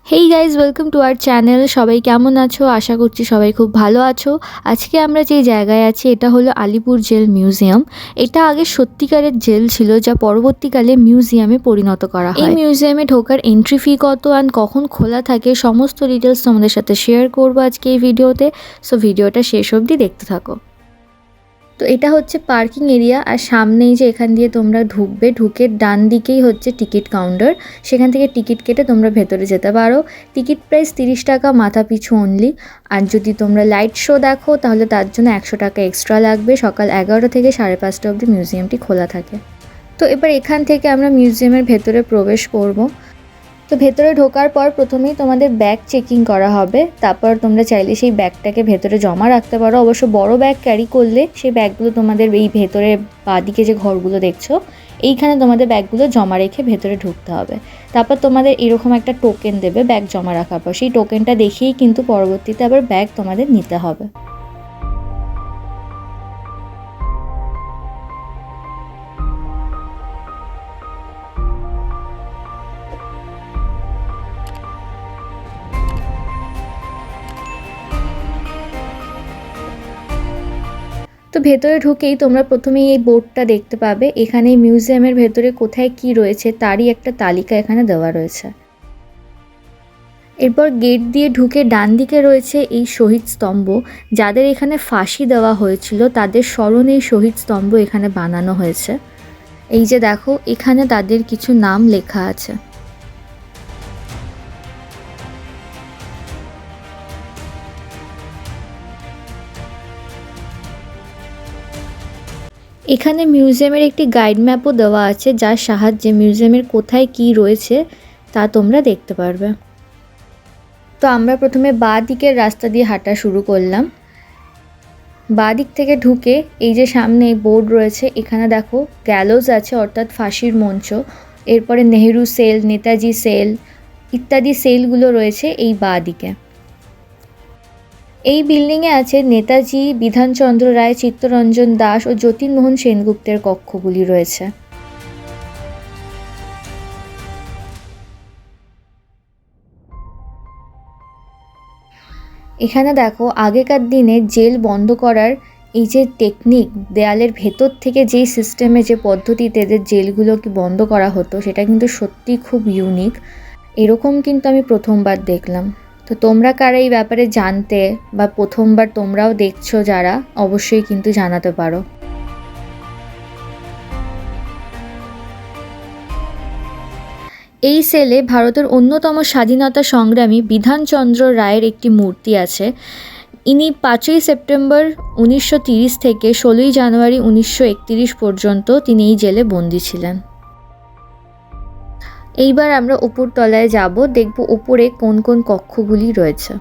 Hey guys, welcome to our channel. সবাই কেমন আছো? আশা করছি সবাই খুব ভালো আছো। আজকে আমরা যে জায়গায় আছি এটা হলো আলিপুর জেল মিউজিয়াম। এটা আগে সত্যিকারের জেল ছিল, যা পরবর্তীকালে মিউজিয়ামে পরিণত করা হয়। এই মিউজিয়ামে ঢোকার এন্ট্রি ফি কত অ্যান্ড কখন খোলা থাকে সমস্ত ডিটেলস তোমাদের সাথে শেয়ার করবো আজকে এই ভিডিওতে। সো ভিডিওটা শেষ অবধি দেখতে থাকো। তো এটা হচ্ছে পার্কিং এরিয়া, আর সামনেই যে এখান দিয়ে তোমরা ঢুকবে, ঢুকে ডান দিকেই হচ্ছে টিকিট কাউন্টার। সেখান থেকে টিকিট কেটে তোমরা ভেতরে যেতে পারো। টিকিট প্রাইস 30 টাকা মাথা পিছু অনলি। আর যদি তোমরা লাইট শো দেখো তাহলে তার জন্য 100 টাকা এক্সট্রা লাগবে। সকাল 11টা থেকে 5:30 অবধি মিউজিয়ামটি খোলা থাকে। তো এবার এখান থেকে আমরা মিউজিয়ামের ভেতরে প্রবেশ করব। তো ভেতরে ঢোকার পর প্রথমেই তোমাদের ব্যাগ চেকিং করা হবে। তারপর তোমরা চাইলে সেই ব্যাগটাকে ভেতরে জমা রাখতে পারো। অবশ্য বড় ব্যাগ ক্যারি করলে সেই ব্যাগগুলো তোমাদের এই ভেতরে বাঁদিকে যে ঘরগুলো দেখছো এইখানে তোমাদের ব্যাগগুলো জমা রেখে ভেতরে ঢুকতে হবে। তারপর তোমাদের এরকম একটা টোকেন দেবে ব্যাগ জমা রাখার পর। সেই টোকেনটা দেখিয়েই কিন্তু পরবর্তীতে আবার ব্যাগ তোমাদের নিতে হবে। তো ভেতরে ঢুকেই তোমরা প্রথমেই এই বোর্ডটা দেখতে পাবে। এখানে মিউজিয়ামের ভেতরে কোথায় কি রয়েছে তারই একটা তালিকা এখানে দেওয়া রয়েছে। এরপর গেট দিয়ে ঢুকে ডান দিকে রয়েছে এই শহীদ স্তম্ভ। যাদের এখানে ফাঁসি দেওয়া হয়েছিল তাদের স্মরণে এই শহীদ স্তম্ভ এখানে বানানো হয়েছে। এই যে দেখো, এখানে তাদের কিছু নাম লেখা আছে। এখানে মিউজিয়ামের একটি গাইড ম্যাপও দেওয়া আছে, যার সাহায্যে মিউজিয়ামের কোথায় কি রয়েছে তা তোমরা দেখতে পারবে। তো আমরা প্রথমে বাঁ দিকের রাস্তা দিয়ে হাঁটা শুরু করলাম। বাঁ দিক থেকে ঢুকে এই যে সামনে বোর্ড রয়েছে, এখানে দেখো গ্যালোজ আছে, অর্থাৎ ফাঁসির মঞ্চ। এরপরে নেহেরু সেল, নেতাজি সেল ইত্যাদি সেলগুলো রয়েছে এই বাঁ দিকে। এই বিল্ডিংয়ে আছে নেতাজি, বিধানচন্দ্র রায়, চিত্তরঞ্জন দাস ও যতীনমোহন সেনগুপ্তের কক্ষগুলি রয়েছে। এখানে দেখো আগেকার দিনে জেল বন্ধ করার এই যে টেকনিক, দেয়ালের ভেতর থেকে যেই সিস্টেমে যে পদ্ধতিতে এদের জেলগুলোকে বন্ধ করা হতো সেটা কিন্তু সত্যি খুব ইউনিক। এরকম কিন্তু আমি প্রথমবার দেখলাম। তো তোমরা কারা এই ব্যাপারে জানতে বা প্রথমবার তোমরাও দেখছো যারা, অবশ্যই কিন্তু জানাতে পারো। এই সেলে ভারতের অন্যতম স্বাধীনতা সংগ্রামী বিধানচন্দ্র রায়ের একটি মূর্তি আছে। ইনি 5ই সেপ্টেম্বর 1930 থেকে 16ই জানুয়ারি 1931 পর্যন্ত তিনি এই জেলে বন্দী ছিলেন। এইবার আমরা উপর তলায় যাব, দেখব উপরে কোন কোন কক্ষগুলি রয়েছে।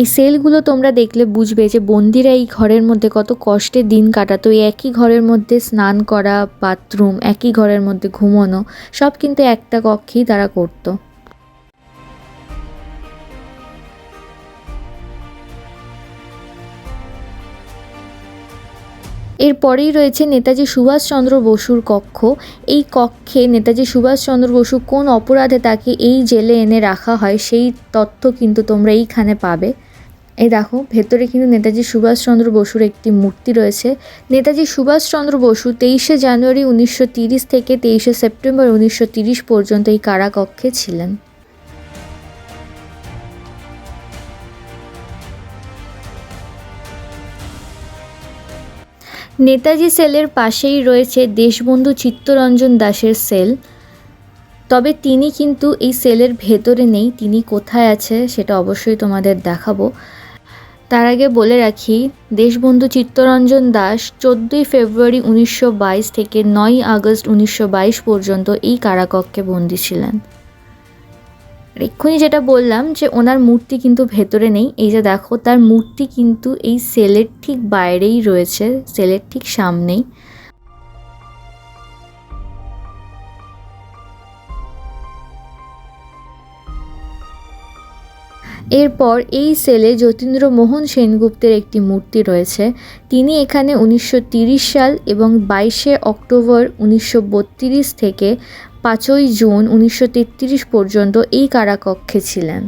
এই সেলগুলো তোমরা দেখলে বুঝবে যে বন্দিরা এই ঘরের মধ্যে কত কষ্টে দিন কাটাতো। একই ঘরের মধ্যে স্নান করা, বাথরুম, একই ঘরের মধ্যে ঘুমানো, সব কিন্তু একটা কক্ষেই তারা করতো। এরপরেই রয়েছে নেতাজি সুভাষচন্দ্র বসুর কক্ষ। এই কক্ষে নেতাজি সুভাষচন্দ্র বসু কোন অপরাধে তাকে এই জেলে এনে রাখা হয় সেই তথ্য কিন্তু তোমরা এইখানে পাবে। এই দেখো, ভেতরে কিন্তু নেতাজি সুভাষচন্দ্র বসুর একটি মূর্তি রয়েছে। নেতাজি সুভাষচন্দ্র বসু 23শে জানুয়ারি 1930 থেকে 23শে সেপ্টেম্বর 1930 পর্যন্ত এই কারাকক্ষে ছিলেন। নেতাজি সেলের পাশেই রয়েছে দেশবন্ধু চিত্তরঞ্জন দাশের সেল। তবে তিনি কিন্তু এই সেলের ভেতরে নেই, তিনি কোথায় আছে সেটা অবশ্যই তোমাদের দেখাবো। তার আগে বলে রাখি, দেশবন্ধু চিত্তরঞ্জন দাশ 14ই ফেব্রুয়ারি 1922 থেকে 9ই আগস্ট 1922 পর্যন্ত এই কারাকক্ষে বন্দী ছিলেন। এক্ষুনি যেটা বললাম যে ওনার মূর্তি কিন্তু ভেতরে নেই, এই যে দেখো তার মূর্তি কিন্তু এই সেলের ঠিক বাইরেই রয়েছে, সেলের ঠিক সামনেই। এরপর এই সেলে যতীন্দ্রমোহন সেনগুপ্তের একটি মূর্তি রয়েছে। তিনি এখানে 1930 সাল এবং 22শে অক্টোবর 1932 থেকে 5ই জুন 1933 পর্যন্ত এই কারাকক্ষে ছিলেন।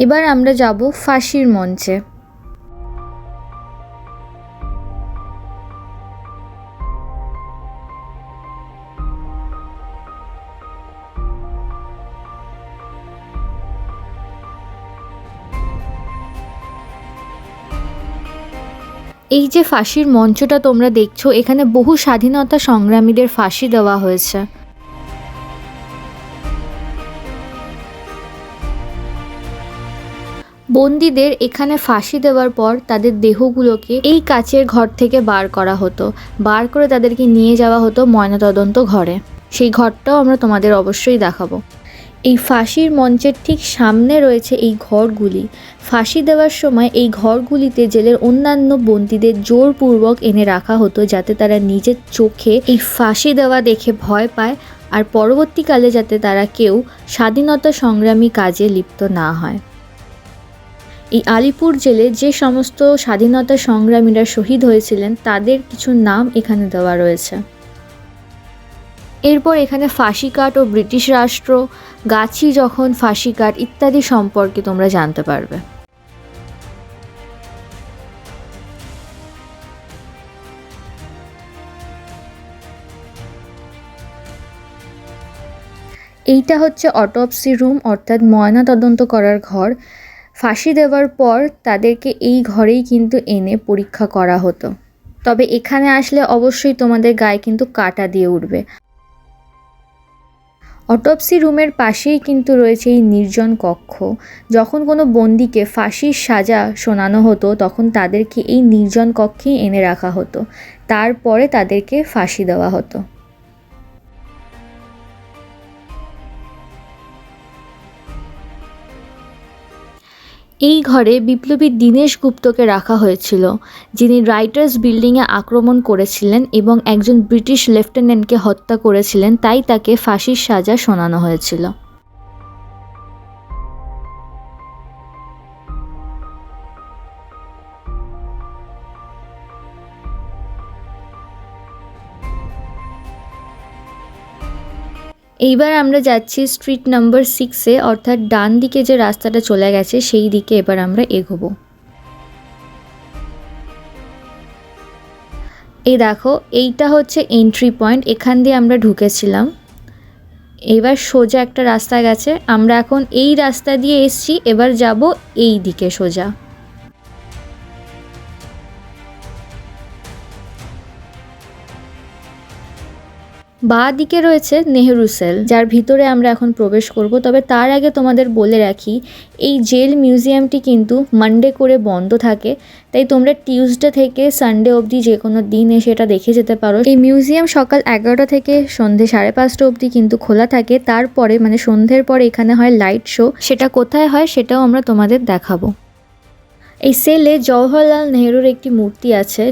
এবার আমরা যাব ফাঁসির মঞ্চে। এই যে ফাঁসির মঞ্চটা তোমরা দেখছো, এখানে বহু স্বাধীনতা সংগ্রামীদের ফাঁসি দেওয়া হয়েছে। বন্দীদের এখানে ফাঁসি দেওয়ার পর তাদের দেহগুলোকে এই কাচের ঘর থেকে বার করা হতো, বার করে তাদেরকে নিয়ে যাওয়া হতো ময়নাতদন্ত ঘরে। সেই ঘরটাও আমরা তোমাদের অবশ্যই দেখাবো। এই ফাঁসির মঞ্চের ঠিক সামনে রয়েছে এই ঘরগুলি। ফাঁসি দেওয়ার সময় এই ঘরগুলিতে জেলের অন্যান্য বন্দীদের জোরপূর্বক এনে রাখা হতো, যাতে তারা নিজের চোখে এই ফাঁসি দেওয়া দেখে ভয় পায়, আর পরবর্তীকালে যাতে তারা কেউ স্বাধীনতা সংগ্রামী কাজে লিপ্ত না হয়। এই আলিপুর জেলে যে সমস্ত স্বাধীনতা সংগ্রামীরা শহীদ হয়েছিলেন তাদের কিছু নাম এখানে দেওয়া রয়েছে। এরপর এখানে ফাঁসি কাঠ ও ব্রিটিশ রাষ্ট্র, গাছি যখন ফাঁসি কাঠ ইত্যাদি সম্পর্কে তোমরা জানতে পারবে। এইটা হচ্ছে অটোপসি রুম, অর্থাৎ ময়না তদন্ত করার ঘর। ফাঁসি দেওয়ার পর তাদেরকে এই ঘরেই কিন্তু এনে পরীক্ষা করা হতো। তবে এখানে আসলে অবশ্যই তোমাদের গায়ে কিন্তু কাঁটা দিয়ে উঠবে। অটোপসি রুমের পাশেই কিন্তু রয়েছে এই নির্জন কক্ষ। যখন কোনো বন্দীকে ফাঁসির সাজা শোনানো হতো তখন তাদেরকে এই নির্জন কক্ষেই এনে রাখা হতো, তারপরে তাদেরকে ফাঁসি দেওয়া হতো। এই ঘরে বিপ্লবী দীনেশ গুপ্তকে রাখা হয়েছিল, যিনি রাইটার্স বিল্ডিংয়ে আক্রমণ করেছিলেন এবং একজন ব্রিটিশ লেফটেন্যান্টকে হত্যা করেছিলেন, তাই তাকে ফাঁসির সাজা শোনানো হয়েছিল। এইবার আমরা যাচ্ছি স্ট্রিট নাম্বার 6-এ, অর্থাৎ ডান দিকে যে রাস্তাটা চলে গেছে সেই দিকে এবার আমরা এগোবো। এই দেখো, এইটা হচ্ছে এন্ট্রি পয়েন্ট, এখান দিয়ে আমরা ঢুকেছিলাম। এবার সোজা একটা রাস্তা গেছে, আমরা এখন এই রাস্তা দিয়ে এসছি, এবার যাব এই দিকে সোজা। বাঁ দিকে রয়েছে নেহেরু সেল, যার ভিতরে আমরা এখন প্রবেশ করব। তবে তার আগে তোমাদের বলে রাখি, এই জেল মিউজিয়ামটি কিন্তু মানডে করে বন্ধ থাকে, তাই তোমরা টিউসডে থেকে সানডে অবধি যে কোনো দিন এসে এটা দেখে যেতে পারো। এই মিউজিয়াম সকাল 11টা থেকে সন্ধে 5:30 অবধি কিন্তু খোলা থাকে। তারপরে মানে সন্ধ্যের পরে এখানে হয় লাইট শো, সেটা কোথায় হয় সেটাও আমরা তোমাদের দেখাবো। এই সেলে জওহরলাল নেহেরুর একটি মূর্তি আছে।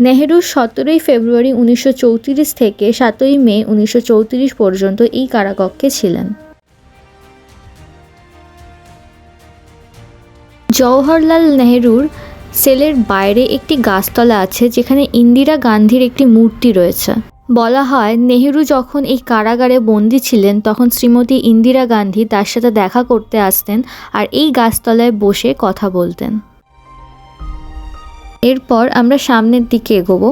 নেহেরু 17ই ফেব্রুয়ারি 1934 থেকে 7ই মে 1934 পর্যন্ত এই কারাকক্ষে ছিলেন। জওহরলাল নেহেরুর সেলের বাইরে একটি গাছতলা আছে, যেখানে ইন্দিরা গান্ধীর একটি মূর্তি রয়েছে। বলা হয় নেহেরু যখন এই কারাগারে বন্দী ছিলেন তখন শ্রীমতী ইন্দিরা গান্ধী তার সাথে দেখা করতে আসতেন আর এই গাছতলায় বসে কথা বলতেন। এরপর আমরা সামনের দিকে এগোবো।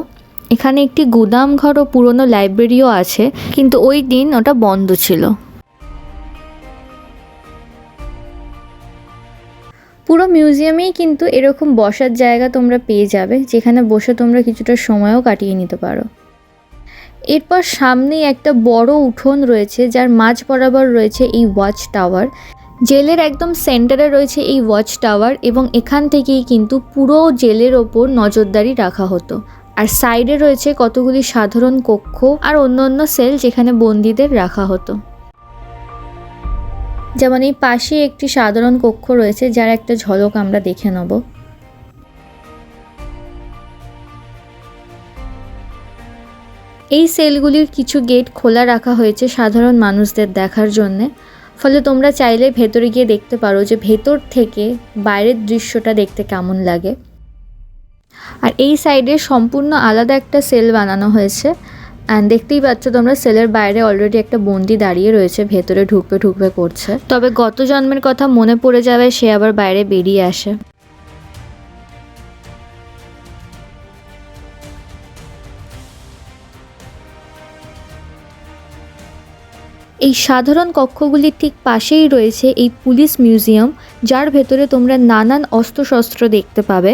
এখানে একটি গুদাম ঘর ও পুরনো লাইব্রেরিও আছে, কিন্তু ওই দিন ওটা বন্ধ ছিল। পুরো মিউজিয়ামেই কিন্তু এরকম বসার জায়গা তোমরা পেয়ে যাবে, যেখানে বসে তোমরা কিছুটা সময়ও কাটিয়ে নিতে পারো। এরপর সামনেই একটা বড় উঠোন রয়েছে, যার মাঝ বরাবর রয়েছে এই ওয়াচ টাওয়ার। জেলের একদম সেন্টারে রয়েছে এই ওয়াচ টাওয়ার এবং এখান থেকেই কিন্তু পুরো জেলের ওপর নজরদারি রাখা হতো। আর সাইডে রয়েছে কতগুলি সাধারণ কক্ষ আর অন্য সেল যেখানে বন্দীদের রাখা হতো। যেমন এই পাশে একটি সাধারণ কক্ষ রয়েছে, যার একটা ঝলক আমরা দেখে নেব। এই সেলগুলির কিছু গেট খোলা রাখা হয়েছে সাধারণ মানুষদের দেখার জন্যে। ফলে তোমরা চাইলে ভেতরে গিয়ে দেখতে পারো যে ভেতর থেকে বাইরের দৃশ্যটা দেখতে কেমন লাগে। আর এই সাইডে সম্পূর্ণ আলাদা একটা সেল বানানো হয়েছে। অ্যান্ড দেখতেই পাচ্ছ তোমরা সেলের বাইরে অলরেডি একটা বন্দি দাঁড়িয়ে রয়েছে, ভেতরে ঢুকবে ঢুকবে করছে। তবে গত জন্মের কথা মনে পড়ে যাবে, সে আবার বাইরে বেরিয়ে আসে। এই সাধারণ কক্ষগুলির ঠিক পাশেই রয়েছে এই পুলিশ মিউজিয়াম, যার ভেতরে তোমরা নানান অস্ত্রশস্ত্র দেখতে পাবে।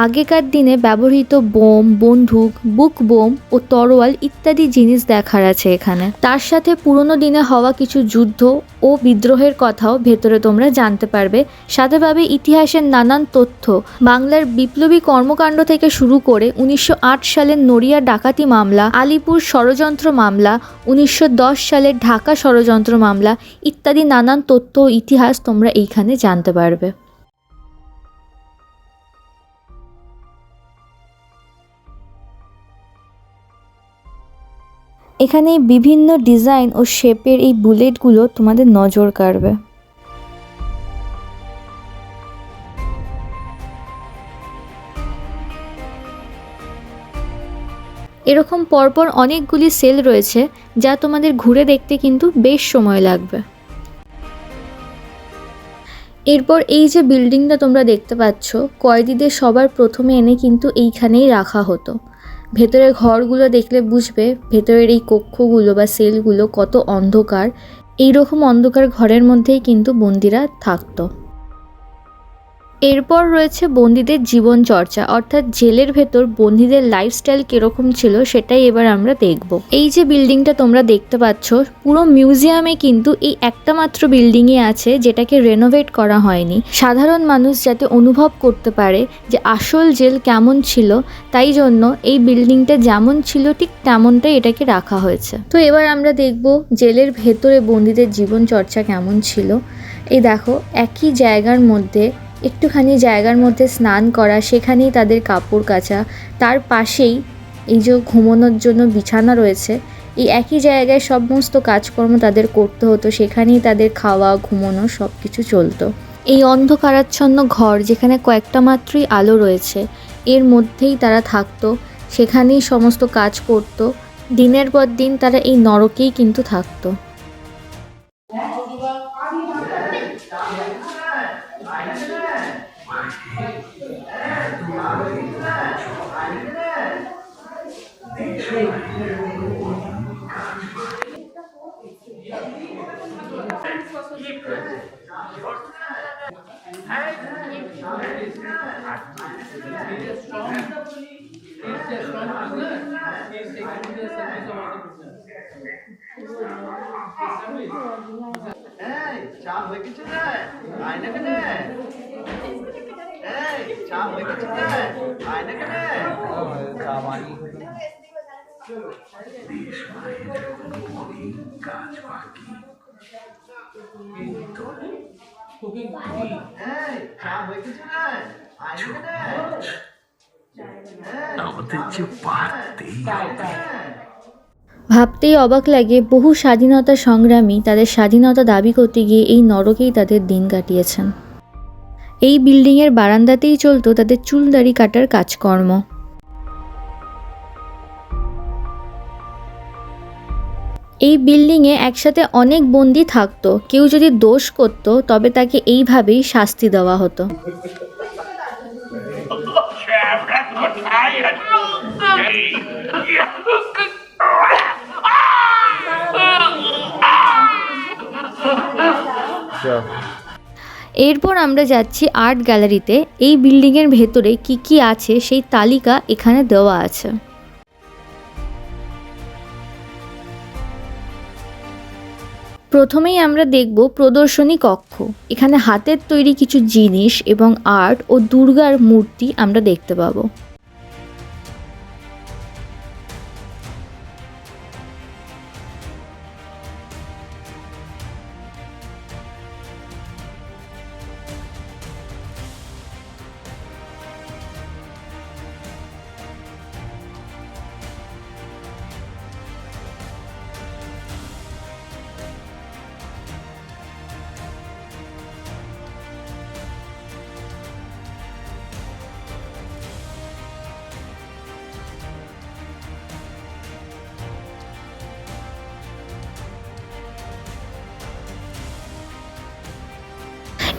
আগেকার দিনে ব্যবহৃত বোম, বন্দুক, বুক বোম ও তরোয়াল ইত্যাদি জিনিস দেখার আছে এখানে। তার সাথে পুরনো দিনে হওয়া কিছু যুদ্ধ ও বিদ্রোহের কথাও ভেতরে তোমরা জানতে পারবে। সাথে পাবে ইতিহাসের নানান তথ্য, বাংলার বিপ্লবী কর্মকাণ্ড থেকে শুরু করে 1908 সালের নড়িয়া ডাকাতি মামলা, আলিপুর ষড়যন্ত্র মামলা, 1910 সালের ঢাকা ষড়যন্ত্র মামলা ইত্যাদি নানান তথ্য ও ইতিহাস তোমরা এইখানে জানতে পারবে। এখানে বিভিন্ন ডিজাইন ও শেপের এই বুলেটগুলো তোমাদের নজর কাড়বে। এরকম পরপর অনেকগুলি সেল রয়েছে, যা তোমাদের ঘুরে দেখতে কিন্তু বেশ সময় লাগবে। এরপর এই যে বিল্ডিংটা তোমরা দেখতে পাচ্ছ, কয়েদিদের সবার প্রথমে এনে কিন্তু এইখানেই রাখা হতো। ভেতরের ঘরগুলো দেখলে বুঝবে ভেতরের এই কক্ষগুলো বা সেলগুলো কত অন্ধকার। এইরকম অন্ধকার ঘরের মধ্যেই কিন্তু বন্দিরা থাকতো। এরপর রয়েছে বন্দীদের জীবনচর্চা, অর্থাৎ জেলের ভেতর বন্দীদের লাইফস্টাইল কীরকম ছিল সেটাই এবার আমরা দেখব। এই যে বিল্ডিংটা তোমরা দেখতে পাচ্ছ, পুরো মিউজিয়ামে কিন্তু এই একটা মাত্র বিল্ডিংই আছে যেটাকে রেনোভেট করা হয়নি। সাধারণ মানুষ যাতে অনুভব করতে পারে যে আসল জেল কেমন ছিল, তাই জন্য এই বিল্ডিংটা যেমন ছিল ঠিক তেমনটাই এটাকে রাখা হয়েছে। তো এবার আমরা দেখব জেলের ভেতরে বন্দীদের জীবনচর্চা কেমন ছিল। এই দেখো, একই জায়গার মধ্যে একটুখানি জায়গার মধ্যে স্নান করা, সেখানেই তাদের কাপড় কাচা, তার পাশেই এই যে ঘুমানোর জন্য বিছানা রয়েছে, এই একই জায়গায় সমস্ত কাজকর্ম তাদের করতে হতো, সেখানেই তাদের খাওয়া ঘুমানো সব কিছু চলতো। এই অন্ধকারাচ্ছন্ন ঘর যেখানে কয়েকটা মাত্রই আলো রয়েছে, এর মধ্যেই তারা থাকতো, সেখানেই সমস্ত কাজ করত। দিনের পর দিন তারা এই নরকেই কিন্তু থাকতো। ভাবতেই অবাক লাগে, বহু স্বাধীনতা সংগ্রামী তাদের স্বাধীনতা দাবি করতে গিয়ে এই নরকেই তাদের দিন কাটিয়েছেন। এই বিল্ডিংয়ের বারান্দাতেই চলতো তাদের চুল দাড়ি কাটার কাজকর্ম। এই বিল্ডিংয়ে একসাথে অনেক বন্দী থাকতো। কেউ যদি দোষ করত তবে তাকে এইভাবেই শাস্তি দেওয়া হতো। এরপর আমরা যাচ্ছি আর্ট গ্যালারিতে। এই বিল্ডিংয়ের ভেতরে কি কি আছে সেই তালিকা এখানে দেওয়া আছে। প্রথমেই আমরা দেখব প্রদর্শনী কক্ষ। এখানে হাতের তৈরি কিছু জিনিস এবং আর্ট ও দুর্গার মূর্তি আমরা দেখতে পাবো।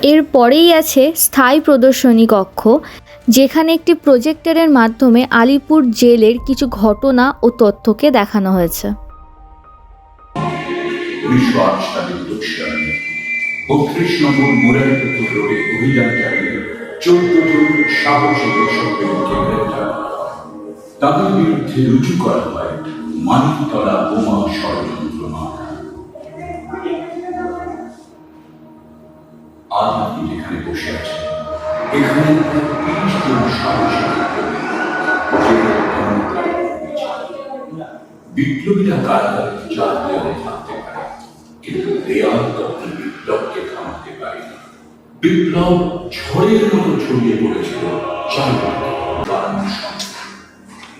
এরপরেই আছে স্থায়ী প্রদর্শনী কক্ষ, যেখানে একটি প্রজেক্টরের মাধ্যমে আলিপুর জেলের কিছু ঘটনা ও তথ্যকে দেখানো হয়েছে। 1908 সালের 32 নম্বর মুরারিপুর রোডে অভিযান চালিয়ে 14 জন সাহসী দেশপ্রেমীকে গ্রেপ্তার। তাদের বিরুদ্ধে রুজু করা হয় মানিকতলা বোমা ষড়যন্ত্র মামলা। আজ আপনি যেখানে বসে আছেন, এখানে 30 জন সাহসী বিপ্লবীরা কারাগারে চার দেওয়ালে থাকতে পারে, কিন্তু দেয়াল কখনো বিপ্লবকে থামাতে পারে না। বিপ্লব ঝড়ের মতো ছড়িয়ে পড়েছিল চারদিকে।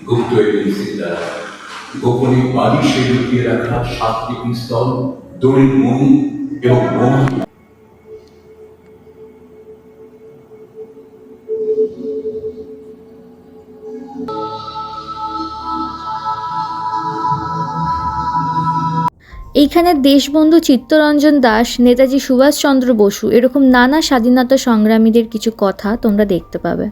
গুপ্ত এজেন্সির দ্বারা গোপনে বালিশে লুকিয়ে রাখা 7টি পিস্তল, দড়ির মণি এবং বোমা। এইখানে দেশবন্ধু চিত্তরঞ্জন দাস, নেতাজি সুভাষচন্দ্র বসু এরকম নানা স্বাধীনতা সংগ্রামীদের কিছু কথা তোমরা দেখতে পাবে।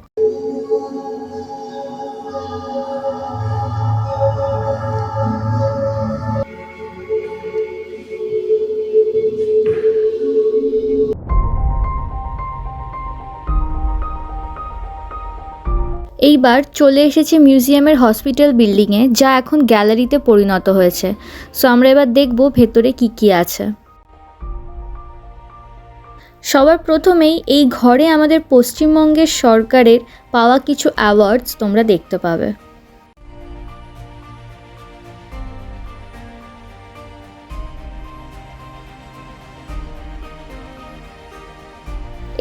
এইবার চলে এসেছি মিউজিয়ামের হসপিটাল বিল্ডিংয়ে, যা এখন গ্যালারিতে পরিণত হয়েছে। সো আমরা এবার দেখব ভেতরে কি কি আছে। সবার প্রথমেই এই ঘরে আমাদের পশ্চিমবঙ্গের সরকারের পাওয়া কিছু অ্যাওয়ার্ডস তোমরা দেখতে পাবে।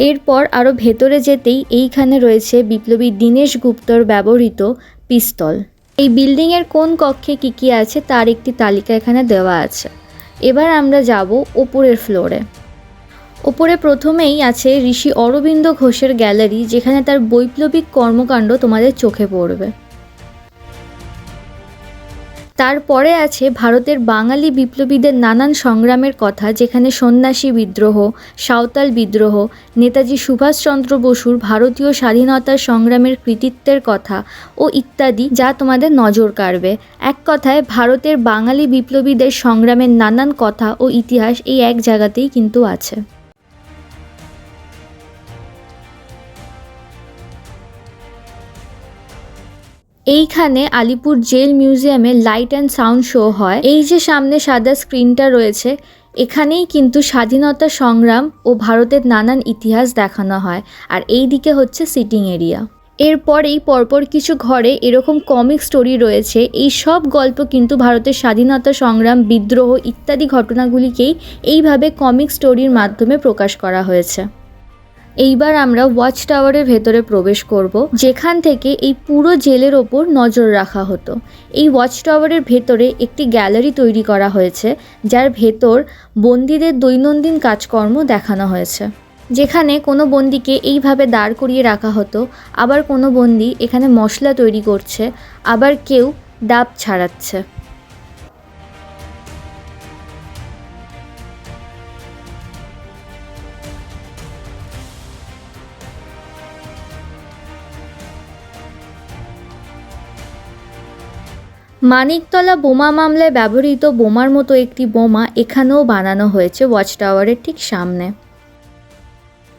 এরপর আরও ভেতরে যেতেই এইখানে রয়েছে বিপ্লবী দীনেশ গুপ্তর ব্যবহৃত পিস্তল। এই বিল্ডিংয়ের কোন কক্ষে কী কী আছে তার একটি তালিকা এখানে দেওয়া আছে। এবার আমরা যাব ওপরের ফ্লোরে। ওপরে প্রথমেই আছে ঋষি অরবিন্দ ঘোষের গ্যালারি, যেখানে তার বৈপ্লবিক কর্মকাণ্ড তোমাদের চোখে পড়বে। তারপরে আছে ভারতের বাঙালি বিপ্লবীদের নানান সংগ্রামের কথা, যেখানে সন্ন্যাসী বিদ্রোহ, সাঁওতাল বিদ্রোহ, নেতাজি সুভাষচন্দ্র বসুর ভারতীয় স্বাধীনতার সংগ্রামের কৃতিত্বের কথা ও ইত্যাদি, যা তোমাদের নজর কাড়বে। এক কথায় ভারতের বাঙালি বিপ্লবীদের সংগ্রামের নানান কথা ও ইতিহাস এই এক জায়গাতেই কিন্তু আছে। এইখানে আলিপুর জেল মিউজিয়ামে লাইট অ্যান্ড সাউন্ড শো হয়। এই যে সামনে সাদা স্ক্রিনটা রয়েছে, এখানেই কিন্তু স্বাধীনতা সংগ্রাম ও ভারতের নানান ইতিহাস দেখানো হয়। আর এই দিকে হচ্ছে সিটিং এরিয়া। এরপরেই পরপর কিছু ঘরে এরকম কমিক স্টোরি রয়েছে। এই সব গল্প কিন্তু ভারতের স্বাধীনতা সংগ্রাম, বিদ্রোহ ইত্যাদি ঘটনাগুলিকেই এইভাবে কমিক স্টোরির মাধ্যমে প্রকাশ করা হয়েছে। এইবার আমরা ওয়াচ টাওয়ারের ভেতরে প্রবেশ করব, যেখান থেকে এই পুরো জেলের ওপর নজর রাখা হতো। এই ওয়াচ টাওয়ারের ভেতরে একটি গ্যালারি তৈরি করা হয়েছে, যার ভেতর বন্দীদের দৈনন্দিন কাজকর্ম দেখানো হয়েছে। যেখানে কোনো বন্দীকে এইভাবে দাঁড় করিয়ে রাখা হতো, আবার কোনো বন্দী এখানে মশলা তৈরি করছে, আবার কেউ ডাব ছাড়াচ্ছে। মানিকতলা বোমা মামলায় ব্যবহৃত বোমার মতো একটি বোমা এখানেও বানানো হয়েছে ওয়াচ টাওয়ারের ঠিক সামনে।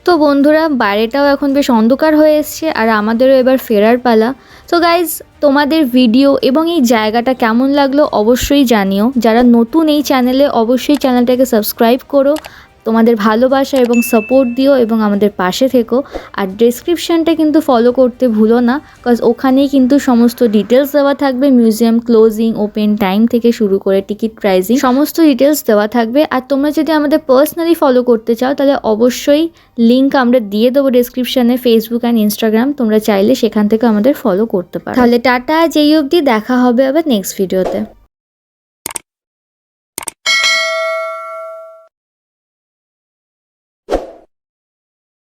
তো বন্ধুরা, বাইরেটাও এখন বেশ অন্ধকার হয়ে এসছে, আর আমাদেরও এবার ফেরার পালা। তো গাইজ, তোমাদের ভিডিও এবং এই জায়গাটা কেমন লাগলো অবশ্যই জানিও। যারা নতুন এই চ্যানেলে, অবশ্যই চ্যানেলটাকে সাবস্ক্রাইব করো। তোমাদের ভালোবাসা এবং সাপোর্ট দিও এবং আমাদের পাশে থেকো। আর ডেসক্রিপশানটা কিন্তু ফলো করতে ভুলো না, কজ ওখানেই কিন্তু সমস্ত ডিটেলস দেওয়া থাকবে। মিউজিয়াম ক্লোজিং, ওপেন টাইম থেকে শুরু করে টিকিট প্রাইসিং সমস্ত ডিটেলস দেওয়া থাকবে। আর তোমরা যদি আমাদের পার্সোনালি ফলো করতে চাও, তাহলে অবশ্যই লিঙ্ক আমরা দিয়ে দেবো ডেসক্রিপশানে, ফেসবুক অ্যান্ড ইনস্টাগ্রাম। তোমরা চাইলে সেখান থেকে আমাদের ফলো করতে পারো। তাহলে টাটা, যেই অবধি দেখা হবে আবার নেক্সট ভিডিওতে।